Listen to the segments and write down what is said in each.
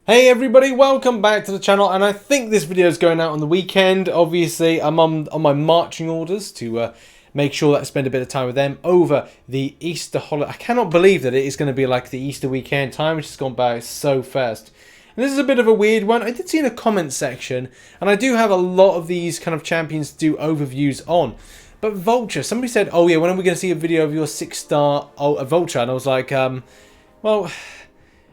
Hey everybody, welcome back to the channel, and I think this video is going out on the weekend. Obviously, I'm on my marching orders to make sure that I spend a bit of time with them over the Easter holiday. I cannot believe that it is going to be like the Easter weekend. Time has just gone by so fast. And this is a bit of a weird one. I did see in a comment section, and I do have a lot of these kind of champions to do overviews on. But Vulture, somebody said, oh yeah, when are we going to see a video of your 6-star Vulture? And I was like, well...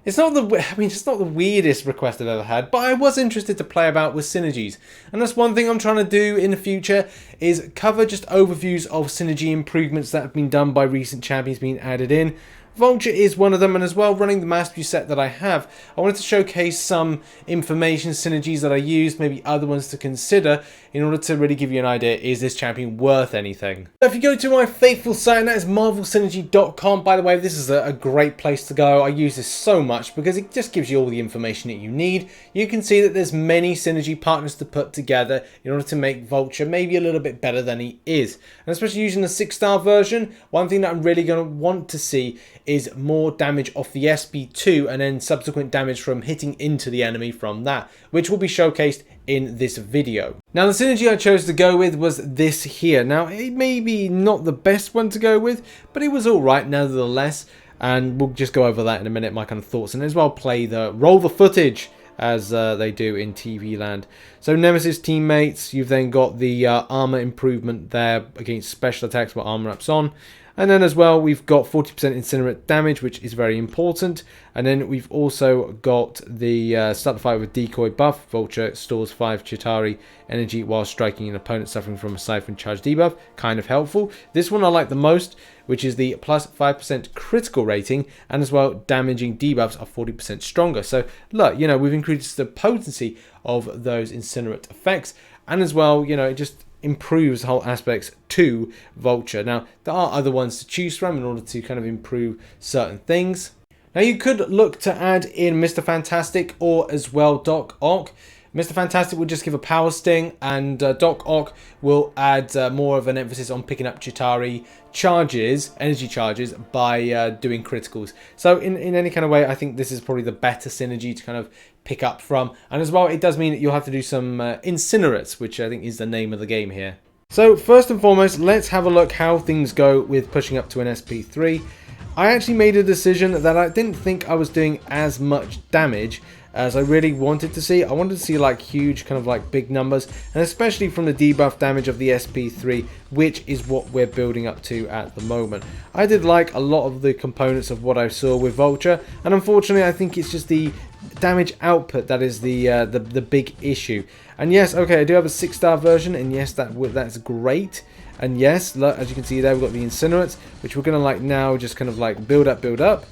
it's not the weirdest request I've ever had, but I was interested to play about with synergies. And that's one thing I'm trying to do in the future, is cover just overviews of synergy improvements that have been done by recent champions being added in. Vulture is one of them, and as well, running the mastery set that I have, I wanted to showcase some information synergies that I used, maybe other ones to consider, in order to really give you an idea, is this champion worth anything? So if you go to my faithful site, and that is marvelsynergy.com, by the way, this is a great place to go. I use this so much because it just gives you all the information that you need. You can see that there's many synergy partners to put together in order to make Vulture maybe a little bit better than he is. And especially using the 6-star version, one thing that I'm really going to want to see is more damage off the SP2 and then subsequent damage from hitting into the enemy from that, which will be showcased in this video. Now the synergy I chose to go with was this here. Now it may be not the best one to go with, but it was alright nevertheless, and we'll just go over that in a minute, my kind of thoughts, and as well roll the footage as they do in TV land. So Nemesis teammates, you've then got the armor improvement there against special attacks with armor ups on. And then as well, we've got 40% incinerate damage, which is very important. And then we've also got the start the fight with decoy buff. Vulture stores 5 Chitauri energy while striking an opponent suffering from a siphon charge debuff. Kind of helpful. This one I like the most, which is the plus 5% critical rating. And as well, damaging debuffs are 40% stronger. So look, you know, we've increased the potency of those incinerate effects. And as well, you know, it just improves the whole aspects to Vulture. Now, there are other ones to choose from in order to kind of improve certain things. Now, you could look to add in Mr. Fantastic or as well Doc Ock. Mr. Fantastic will just give a power sting, and Doc Ock will add more of an emphasis on picking up Chitauri charges, energy charges, by doing criticals. So in any kind of way, I think this is probably the better synergy to kind of pick up from. And as well, it does mean that you'll have to do some incinerates, which I think is the name of the game here. So first and foremost, let's have a look how things go with pushing up to an SP3. I actually made a decision that I didn't think I was doing as much damage as I really wanted to see. I wanted to see like huge kind of like big numbers, and especially from the debuff damage of the SP3, which is what we're building up to at the moment. I did like a lot of the components of what I saw with Vulture, and unfortunately I think it's just the damage output that is the big issue. And yes, okay, I do have a 6-star version, and yes, that's great. And yes, look, as you can see there, we've got the incinerates, which we're gonna like now just kind of like build up.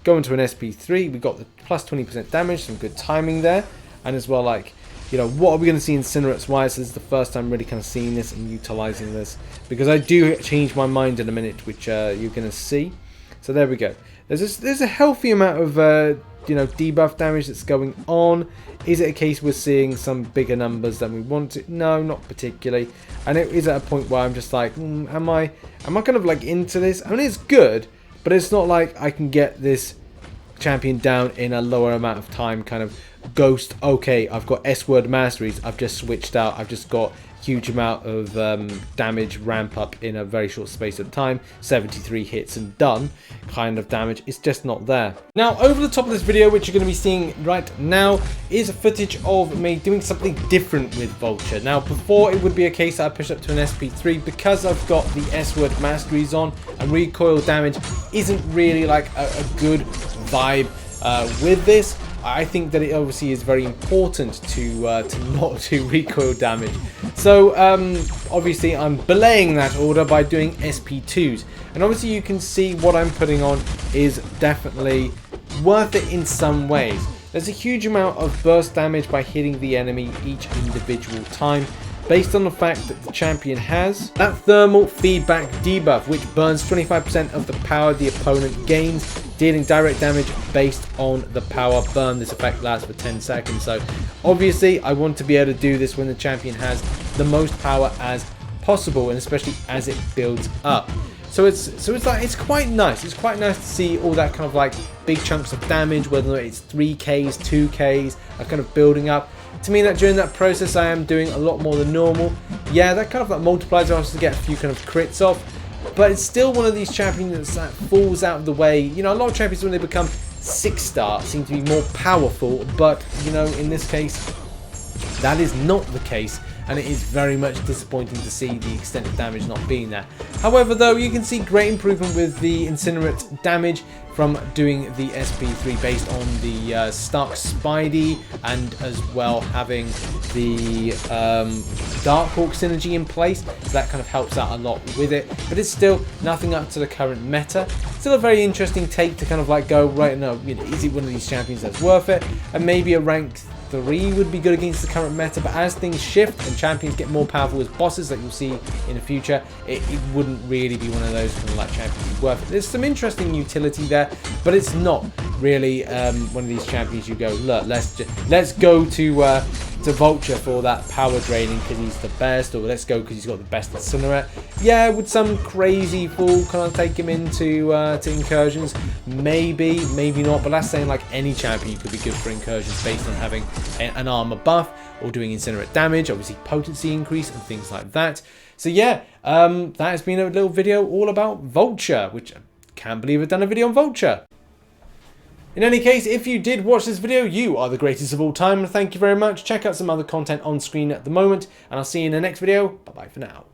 Go into an SP3, we got the plus 20% damage, some good timing there. And as well, like, you know, what are we going to see incinerates wise? This is the first time really kind of seeing this and utilizing this, because I do change my mind in a minute, which you're going to see. So there we go. There's a healthy amount of you know, debuff damage that's going on. Is it a case we're seeing some bigger numbers than we want to? No, not particularly. And it is at a point where I'm just like, am I kind of like into this? I mean, it's good, but it's not like I can get this champion down in a lower amount of time, kind of ghost. Okay, I've got S-word masteries, I've just switched out, I've just got huge amount of damage ramp up in a very short space of time, 73 hits and done kind of damage. It's just not there. Now, over the top of this video, which you're going to be seeing right now, is footage of me doing something different with Vulture. Now, before it would be a case that I push up to an SP3, because I've got the S-word masteries on, and recoil damage isn't really like a good vibe with this. I think that it obviously is very important to not do recoil damage. So obviously I'm belaying that order by doing SP2s. And obviously you can see what I'm putting on is definitely worth it in some ways. There's a huge amount of burst damage by hitting the enemy each individual time, based on the fact that the champion has that thermal feedback debuff, which burns 25% of the power the opponent gains, dealing direct damage based on the power burn. This effect lasts for 10 seconds. So obviously I want to be able to do this when the champion has the most power as possible, and especially as it builds up. So it's quite nice. It's quite nice to see all that kind of like big chunks of damage, whether it's 3Ks, 2Ks, are kind of building up. To mean that during that process I am doing a lot more than normal. Yeah, that kind of like multiplies us to get a few kind of crits off. But it's still one of these champions that falls out of the way. You know, a lot of champions when they become 6-star seem to be more powerful, but you know, in this case, that is not the case, and it is very much disappointing to see the extent of damage not being there. However, though, you can see great improvement with the incinerate damage from doing the SP3 based on the Stark Spidey, and as well having the Darkhawk synergy in place, so that kind of helps out a lot with it. But it's still nothing up to the current meta. Still a very interesting take to kind of like go, right, no, you know, is it one of these champions that's worth it? And maybe a rank 3 would be good against the current meta, but as things shift and champions get more powerful as bosses that you'll see in the future, it wouldn't really be one of those kind of like champions worth it. There's some interesting utility there, but it's not really one of these champions you go, look, let's go to Vulture for that power draining because he's the best, or let's go because he's got the best incinerate. Yeah, would some crazy fool kind of take him into to incursions? Maybe, maybe not, but that's saying like any champion could be good for incursions based on having an armor buff or doing incinerate damage, obviously potency increase and things like that. So yeah, that has been a little video all about Vulture, which I can't believe I've done a video on Vulture. In any case, if you did watch this video, you are the greatest of all time. Thank you very much. Check out some other content on screen at the moment, and I'll see you in the next video. Bye-bye for now.